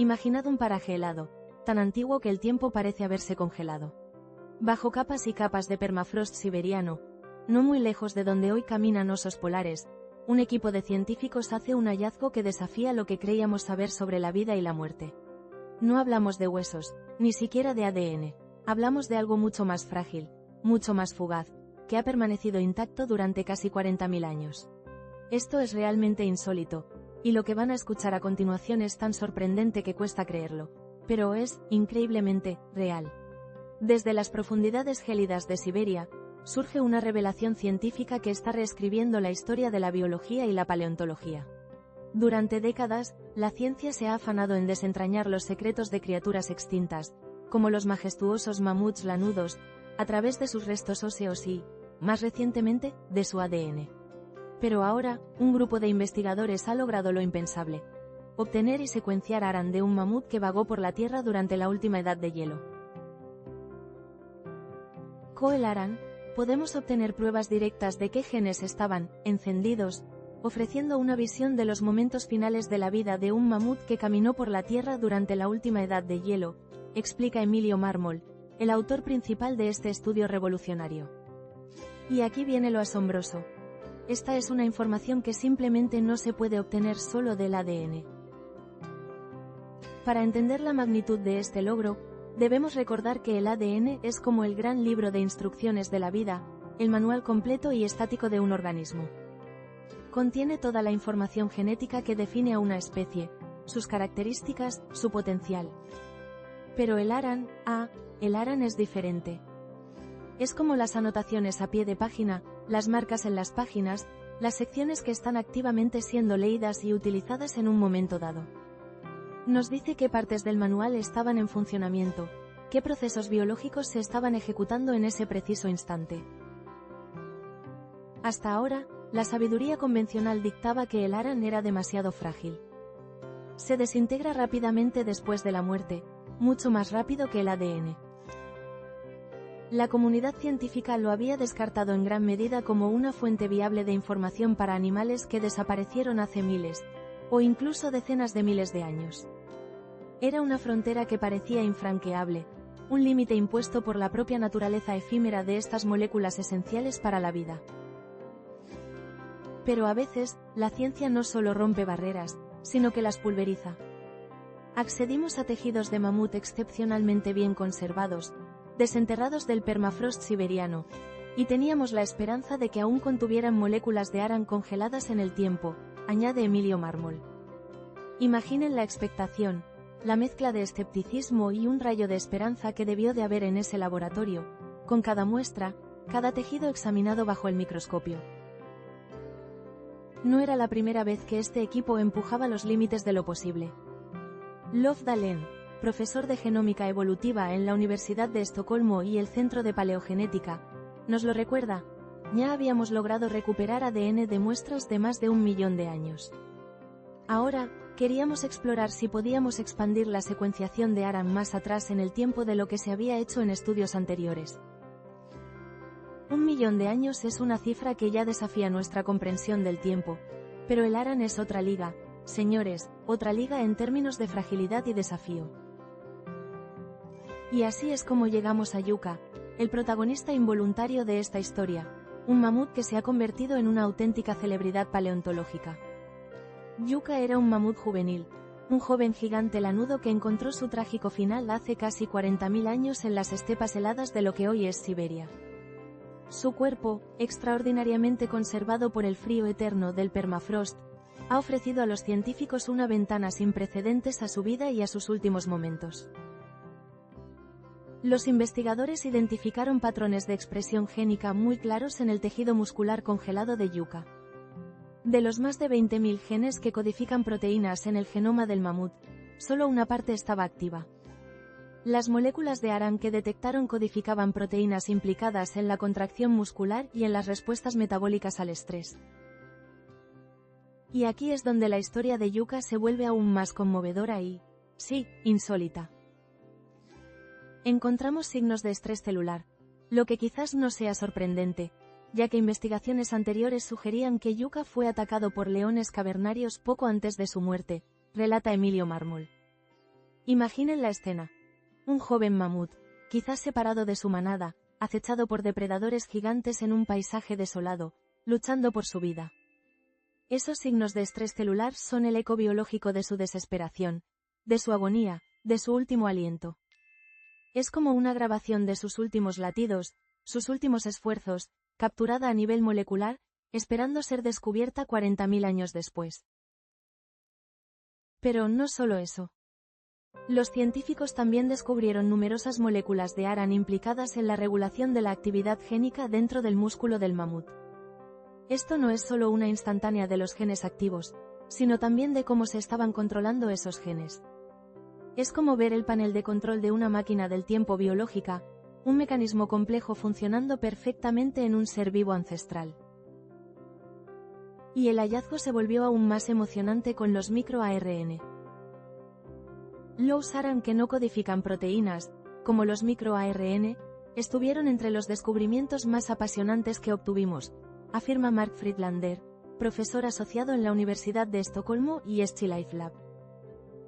Imaginad un paraje helado, tan antiguo que el tiempo parece haberse congelado. Bajo capas y capas de permafrost siberiano, no muy lejos de donde hoy caminan osos polares, un equipo de científicos hace un hallazgo que desafía lo que creíamos saber sobre la vida y la muerte. No hablamos de huesos, ni siquiera de ADN. Hablamos de algo mucho más frágil, mucho más fugaz, que ha permanecido intacto durante casi 40.000 años. Esto es realmente insólito, y lo que van a escuchar a continuación es tan sorprendente que cuesta creerlo, pero es, increíblemente, real. Desde las profundidades gélidas de Siberia, surge una revelación científica que está reescribiendo la historia de la biología y la paleontología. Durante décadas, la ciencia se ha afanado en desentrañar los secretos de criaturas extintas, como los majestuosos mamuts lanudos, a través de sus restos óseos y, más recientemente, de su ADN. Pero ahora, un grupo de investigadores ha logrado lo impensable: obtener y secuenciar ARN de un mamut que vagó por la Tierra durante la última edad de hielo. Con el ARN, podemos obtener pruebas directas de qué genes estaban encendidos, ofreciendo una visión de los momentos finales de la vida de un mamut que caminó por la Tierra durante la última edad de hielo, explica Emilio Mármol, el autor principal de este estudio revolucionario. Y aquí viene lo asombroso. Esta es una información que simplemente no se puede obtener solo del ADN. Para entender la magnitud de este logro, debemos recordar que el ADN es como el gran libro de instrucciones de la vida, el manual completo y estático de un organismo. Contiene toda la información genética que define a una especie, sus características, su potencial. Pero el ARN es diferente. Es como las anotaciones a pie de página, las marcas en las páginas, las secciones que están activamente siendo leídas y utilizadas en un momento dado. Nos dice qué partes del manual estaban en funcionamiento, qué procesos biológicos se estaban ejecutando en ese preciso instante. Hasta ahora, la sabiduría convencional dictaba que el ARN era demasiado frágil. Se desintegra rápidamente después de la muerte, mucho más rápido que el ADN. La comunidad científica lo había descartado en gran medida como una fuente viable de información para animales que desaparecieron hace miles, o incluso decenas de miles de años. Era una frontera que parecía infranqueable, un límite impuesto por la propia naturaleza efímera de estas moléculas esenciales para la vida. Pero a veces, la ciencia no solo rompe barreras, sino que las pulveriza. Accedimos a tejidos de mamut excepcionalmente bien conservados, desenterrados del permafrost siberiano, y teníamos la esperanza de que aún contuvieran moléculas de ARN congeladas en el tiempo, añade Emilio Mármol. Imaginen la expectación, la mezcla de escepticismo y un rayo de esperanza que debió de haber en ese laboratorio, con cada muestra, cada tejido examinado bajo el microscopio. No era la primera vez que este equipo empujaba los límites de lo posible. Lof Dalen, profesor de genómica evolutiva en la Universidad de Estocolmo y el Centro de Paleogenética, nos lo recuerda: ya habíamos logrado recuperar ADN de muestras de más de 1 millón de años. Ahora, queríamos explorar si podíamos expandir la secuenciación de ARN más atrás en el tiempo de lo que se había hecho en estudios anteriores. 1 millón de años es una cifra que ya desafía nuestra comprensión del tiempo, pero el ARN es otra liga, señores, otra liga en términos de fragilidad y desafío. Y así es como llegamos a Yuka, el protagonista involuntario de esta historia, un mamut que se ha convertido en una auténtica celebridad paleontológica. Yuka era un mamut juvenil, un joven gigante lanudo que encontró su trágico final hace casi 40.000 años en las estepas heladas de lo que hoy es Siberia. Su cuerpo, extraordinariamente conservado por el frío eterno del permafrost, ha ofrecido a los científicos una ventana sin precedentes a su vida y a sus últimos momentos. Los investigadores identificaron patrones de expresión génica muy claros en el tejido muscular congelado de Yuka. De los más de 20.000 genes que codifican proteínas en el genoma del mamut, solo una parte estaba activa. Las moléculas de ARN que detectaron codificaban proteínas implicadas en la contracción muscular y en las respuestas metabólicas al estrés. Y aquí es donde la historia de Yuka se vuelve aún más conmovedora y, sí, insólita. Encontramos signos de estrés celular, lo que quizás no sea sorprendente, ya que investigaciones anteriores sugerían que Yuka fue atacado por leones cavernarios poco antes de su muerte, relata Emilio Mármol. Imaginen la escena. Un joven mamut, quizás separado de su manada, acechado por depredadores gigantes en un paisaje desolado, luchando por su vida. Esos signos de estrés celular son el eco biológico de su desesperación, de su agonía, de su último aliento. Es como una grabación de sus últimos latidos, sus últimos esfuerzos, capturada a nivel molecular, esperando ser descubierta 40.000 años después. Pero no solo eso. Los científicos también descubrieron numerosas moléculas de ARAN implicadas en la regulación de la actividad génica dentro del músculo del mamut. Esto no es solo una instantánea de los genes activos, sino también de cómo se estaban controlando esos genes. Es como ver el panel de control de una máquina del tiempo biológica, un mecanismo complejo funcionando perfectamente en un ser vivo ancestral. Y el hallazgo se volvió aún más emocionante con los microARN. Los ARAN que no codifican proteínas, como los microARN, estuvieron entre los descubrimientos más apasionantes que obtuvimos, afirma Mark Friedlander, profesor asociado en la Universidad de Estocolmo y SC Life Lab.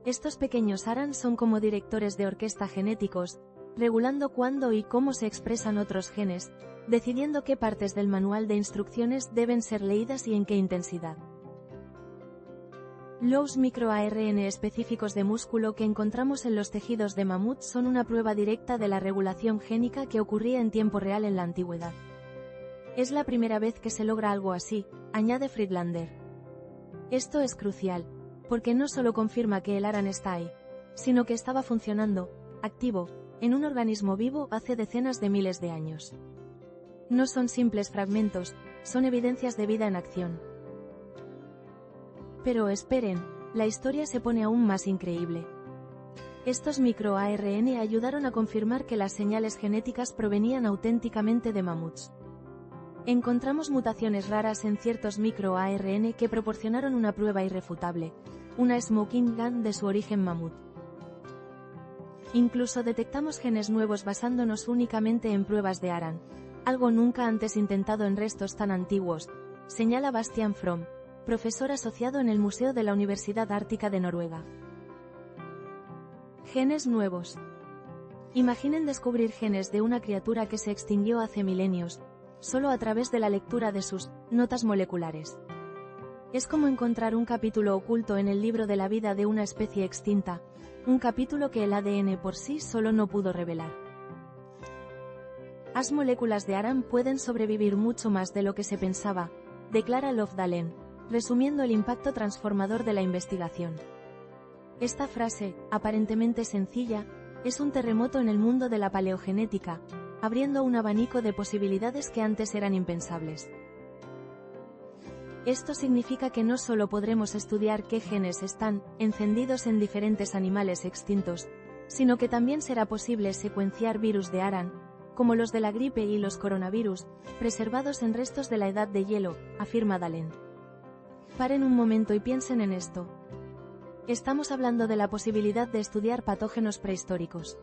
Estos pequeños ARAN son como directores de orquesta genéticos, regulando cuándo y cómo se expresan otros genes, decidiendo qué partes del manual de instrucciones deben ser leídas y en qué intensidad. Los microARN específicos de músculo que encontramos en los tejidos de mamut son una prueba directa de la regulación génica que ocurría en tiempo real en la antigüedad. Es la primera vez que se logra algo así, añade Friedlander. Esto es crucial, porque no solo confirma que el ARAN está ahí, sino que estaba funcionando, activo, en un organismo vivo hace decenas de miles de años. No son simples fragmentos, son evidencias de vida en acción. Pero esperen, la historia se pone aún más increíble. Estos microARN ayudaron a confirmar que las señales genéticas provenían auténticamente de mamuts. Encontramos mutaciones raras en ciertos microARN que proporcionaron una prueba irrefutable, una smoking gun de su origen mamut. Incluso detectamos genes nuevos basándonos únicamente en pruebas de ARAN, algo nunca antes intentado en restos tan antiguos, señala Bastian From, profesor asociado en el Museo de la Universidad Ártica de Noruega. Genes nuevos. Imaginen descubrir genes de una criatura que se extinguió hace milenios, solo a través de la lectura de sus notas moleculares. Es como encontrar un capítulo oculto en el libro de la vida de una especie extinta, un capítulo que el ADN por sí solo no pudo revelar. Las moléculas de ARAN pueden sobrevivir mucho más de lo que se pensaba, declara Lofdalen, resumiendo el impacto transformador de la investigación. Esta frase, aparentemente sencilla, es un terremoto en el mundo de la paleogenética, abriendo un abanico de posibilidades que antes eran impensables. Esto significa que no solo podremos estudiar qué genes están encendidos en diferentes animales extintos, sino que también será posible secuenciar virus de ARAN, como los de la gripe y los coronavirus, preservados en restos de la edad de hielo, afirma Dalen. Paren un momento y piensen en esto. Estamos hablando de la posibilidad de estudiar patógenos prehistóricos.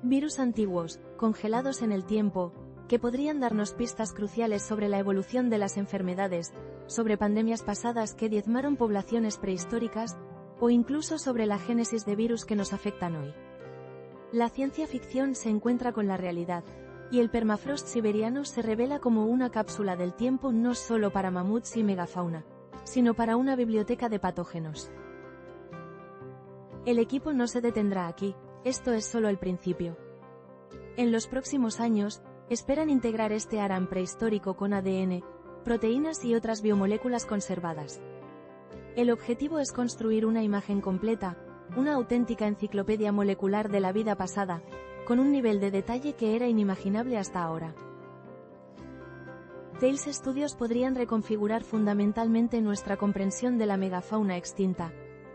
Virus antiguos, congelados en el tiempo, que podrían darnos pistas cruciales sobre la evolución de las enfermedades, sobre pandemias pasadas que diezmaron poblaciones prehistóricas, o incluso sobre la génesis de virus que nos afectan hoy. La ciencia ficción se encuentra con la realidad, y el permafrost siberiano se revela como una cápsula del tiempo no solo para mamuts y megafauna, sino para una biblioteca de patógenos. El equipo no se detendrá aquí, esto es solo el principio. En los próximos años, esperan integrar este ARAN prehistórico con ADN, proteínas y otras biomoléculas conservadas. El objetivo es construir una imagen completa, una auténtica enciclopedia molecular de la vida pasada, con un nivel de detalle que era inimaginable hasta ahora. Thales Studios podrían reconfigurar fundamentalmente nuestra comprensión de la megafauna extinta,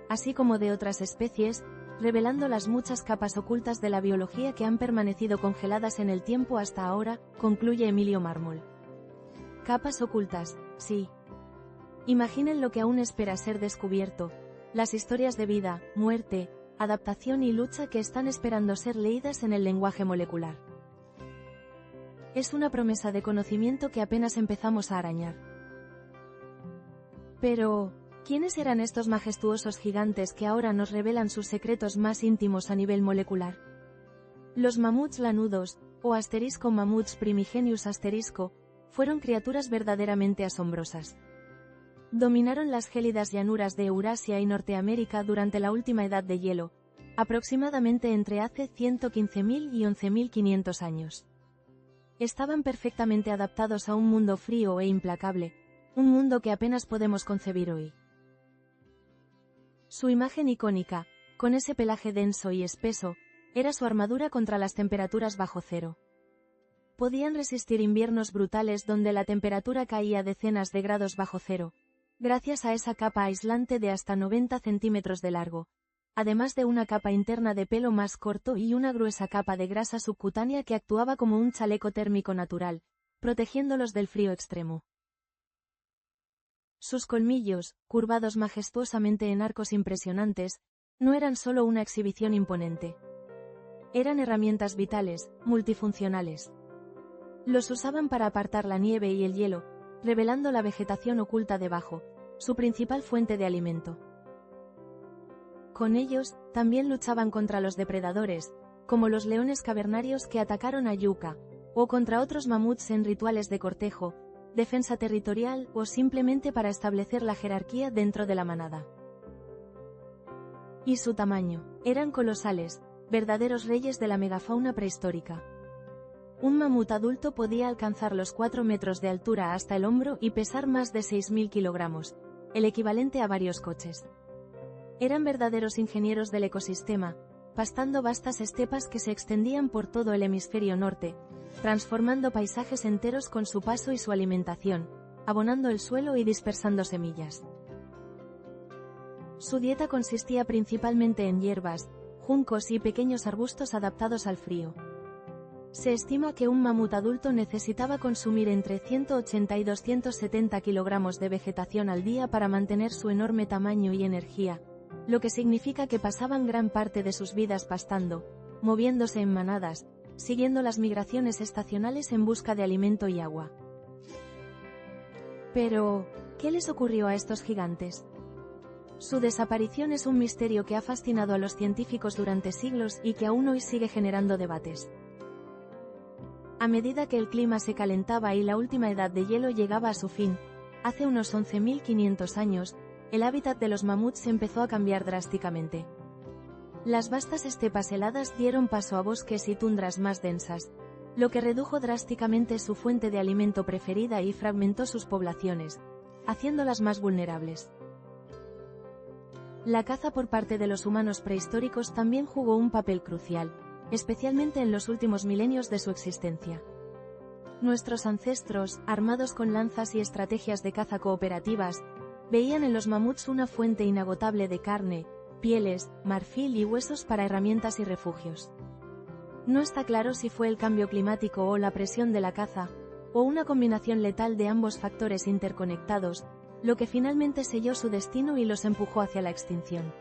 así como de otras especies, revelando las muchas capas ocultas de la biología que han permanecido congeladas en el tiempo hasta ahora, concluye Emilio Mármol. Capas ocultas, sí. Imaginen lo que aún espera ser descubierto, las historias de vida, muerte, adaptación y lucha que están esperando ser leídas en el lenguaje molecular. Es una promesa de conocimiento que apenas empezamos a arañar. Pero, ¿Quiénes eran estos majestuosos gigantes que ahora nos revelan sus secretos más íntimos a nivel molecular? Los mamuts lanudos, o mamuts primigenius fueron criaturas verdaderamente asombrosas. Dominaron las gélidas llanuras de Eurasia y Norteamérica durante la última edad de hielo, aproximadamente entre hace 115.000 y 11.500 años. Estaban perfectamente adaptados a un mundo frío e implacable, un mundo que apenas podemos concebir hoy. Su imagen icónica, con ese pelaje denso y espeso, era su armadura contra las temperaturas bajo cero. Podían resistir inviernos brutales donde la temperatura caía decenas de grados bajo cero, gracias a esa capa aislante de hasta 90 centímetros de largo, además de una capa interna de pelo más corto y una gruesa capa de grasa subcutánea que actuaba como un chaleco térmico natural, protegiéndolos del frío extremo. Sus colmillos, curvados majestuosamente en arcos impresionantes, no eran solo una exhibición imponente. Eran herramientas vitales, multifuncionales. Los usaban para apartar la nieve y el hielo, revelando la vegetación oculta debajo, su principal fuente de alimento. Con ellos, también luchaban contra los depredadores, como los leones cavernarios que atacaron a Yucca, o contra otros mamuts en rituales de cortejo, defensa territorial o simplemente para establecer la jerarquía dentro de la manada. Y su tamaño, eran colosales, verdaderos reyes de la megafauna prehistórica. Un mamut adulto podía alcanzar los 4 metros de altura hasta el hombro y pesar más de 6.000 kilogramos, el equivalente a varios coches. Eran verdaderos ingenieros del ecosistema, pastando vastas estepas que se extendían por todo el hemisferio norte, transformando paisajes enteros con su paso y su alimentación, abonando el suelo y dispersando semillas. Su dieta consistía principalmente en hierbas, juncos y pequeños arbustos adaptados al frío. Se estima que un mamut adulto necesitaba consumir entre 180 y 270 kilogramos de vegetación al día para mantener su enorme tamaño y energía, lo que significa que pasaban gran parte de sus vidas pastando, moviéndose en manadas, siguiendo las migraciones estacionales en busca de alimento y agua. Pero, ¿qué les ocurrió a estos gigantes? Su desaparición es un misterio que ha fascinado a los científicos durante siglos y que aún hoy sigue generando debates. A medida que el clima se calentaba y la última edad de hielo llegaba a su fin, hace unos 11.500 años, el hábitat de los mamuts empezó a cambiar drásticamente. Las vastas estepas heladas dieron paso a bosques y tundras más densas, lo que redujo drásticamente su fuente de alimento preferida y fragmentó sus poblaciones, haciéndolas más vulnerables. La caza por parte de los humanos prehistóricos también jugó un papel crucial, especialmente en los últimos milenios de su existencia. Nuestros ancestros, armados con lanzas y estrategias de caza cooperativas, veían en los mamuts una fuente inagotable de carne, pieles, marfil y huesos para herramientas y refugios. No está claro si fue el cambio climático o la presión de la caza, o una combinación letal de ambos factores interconectados, lo que finalmente selló su destino y los empujó hacia la extinción.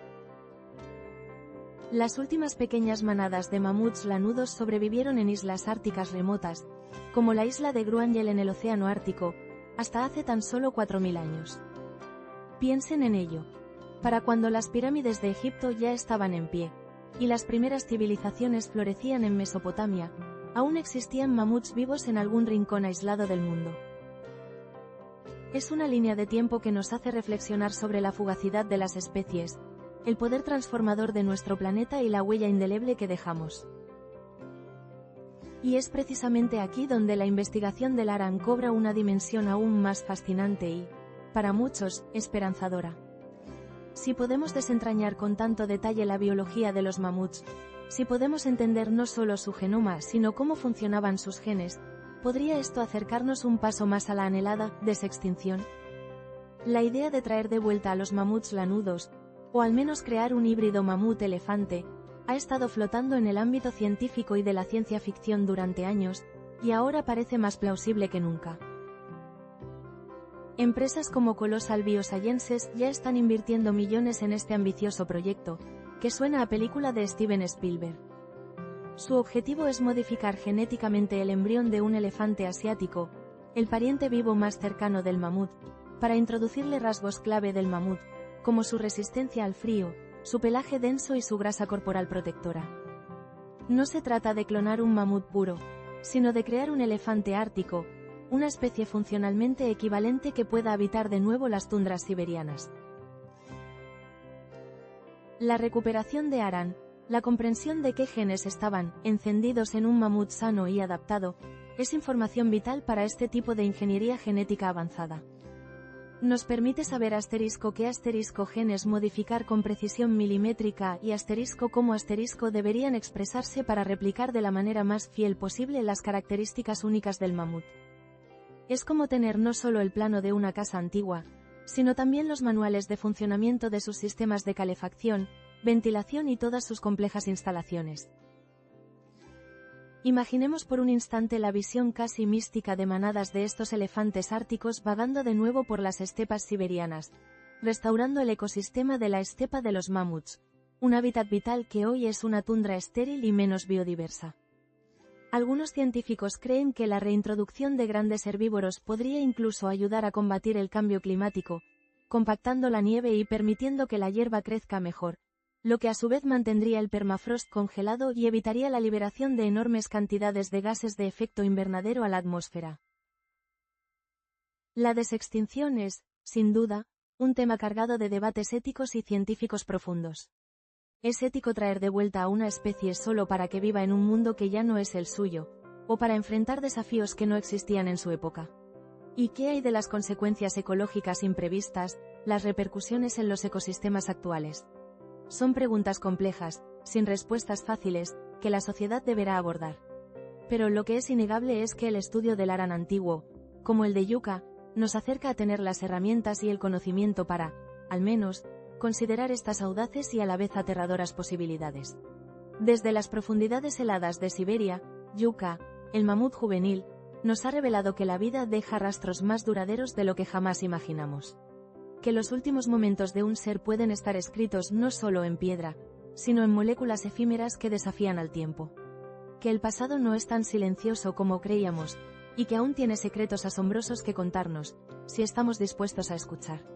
Las últimas pequeñas manadas de mamuts lanudos sobrevivieron en islas árticas remotas, como la isla de Gruangel en el Océano Ártico, hasta hace tan solo 4.000 años. Piensen en ello. Para cuando las pirámides de Egipto ya estaban en pie, y las primeras civilizaciones florecían en Mesopotamia, aún existían mamuts vivos en algún rincón aislado del mundo. Es una línea de tiempo que nos hace reflexionar sobre la fugacidad de las especies, el poder transformador de nuestro planeta y la huella indeleble que dejamos. Y es precisamente aquí donde la investigación del ARAN cobra una dimensión aún más fascinante y, para muchos, esperanzadora. Si podemos desentrañar con tanto detalle la biología de los mamuts, si podemos entender no solo su genoma sino cómo funcionaban sus genes, ¿podría esto acercarnos un paso más a la anhelada desextinción? La idea de traer de vuelta a los mamuts lanudos, o al menos crear un híbrido mamut-elefante, ha estado flotando en el ámbito científico y de la ciencia ficción durante años, y ahora parece más plausible que nunca. Empresas como Colossal Biosciences ya están invirtiendo millones en este ambicioso proyecto, que suena a película de Steven Spielberg. Su objetivo es modificar genéticamente el embrión de un elefante asiático, el pariente vivo más cercano del mamut, para introducirle rasgos clave del mamut, como su resistencia al frío, su pelaje denso y su grasa corporal protectora. No se trata de clonar un mamut puro, sino de crear un elefante ártico, una especie funcionalmente equivalente que pueda habitar de nuevo las tundras siberianas. La recuperación de Aran, la comprensión de qué genes estaban encendidos en un mamut sano y adaptado, es información vital para este tipo de ingeniería genética avanzada. Nos permite saber qué genes modificar con precisión milimétrica y cómo deberían expresarse para replicar de la manera más fiel posible las características únicas del mamut. Es como tener no solo el plano de una casa antigua, sino también los manuales de funcionamiento de sus sistemas de calefacción, ventilación y todas sus complejas instalaciones. Imaginemos por un instante la visión casi mística de manadas de estos elefantes árticos vagando de nuevo por las estepas siberianas, restaurando el ecosistema de la estepa de los mamuts, un hábitat vital que hoy es una tundra estéril y menos biodiversa. Algunos científicos creen que la reintroducción de grandes herbívoros podría incluso ayudar a combatir el cambio climático, compactando la nieve y permitiendo que la hierba crezca mejor, lo que a su vez mantendría el permafrost congelado y evitaría la liberación de enormes cantidades de gases de efecto invernadero a la atmósfera. La desextinción es, sin duda, un tema cargado de debates éticos y científicos profundos. ¿Es ético traer de vuelta a una especie solo para que viva en un mundo que ya no es el suyo, o para enfrentar desafíos que no existían en su época? ¿Y qué hay de las consecuencias ecológicas imprevistas, las repercusiones en los ecosistemas actuales? Son preguntas complejas, sin respuestas fáciles, que la sociedad deberá abordar. Pero lo que es innegable es que el estudio del Aran antiguo, como el de Yucca, nos acerca a tener las herramientas y el conocimiento para, al menos, considerar estas audaces y a la vez aterradoras posibilidades. Desde las profundidades heladas de Siberia, Yucca, el mamut juvenil, nos ha revelado que la vida deja rastros más duraderos de lo que jamás imaginamos. Que los últimos momentos de un ser pueden estar escritos no solo en piedra, sino en moléculas efímeras que desafían al tiempo. Que el pasado no es tan silencioso como creíamos, y que aún tiene secretos asombrosos que contarnos, si estamos dispuestos a escuchar.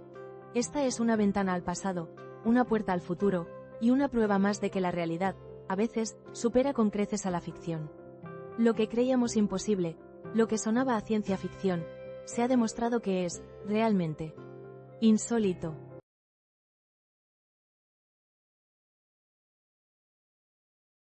Esta es una ventana al pasado, una puerta al futuro, y una prueba más de que la realidad, a veces, supera con creces a la ficción. Lo que creíamos imposible, lo que sonaba a ciencia ficción, se ha demostrado que es, realmente, insólito.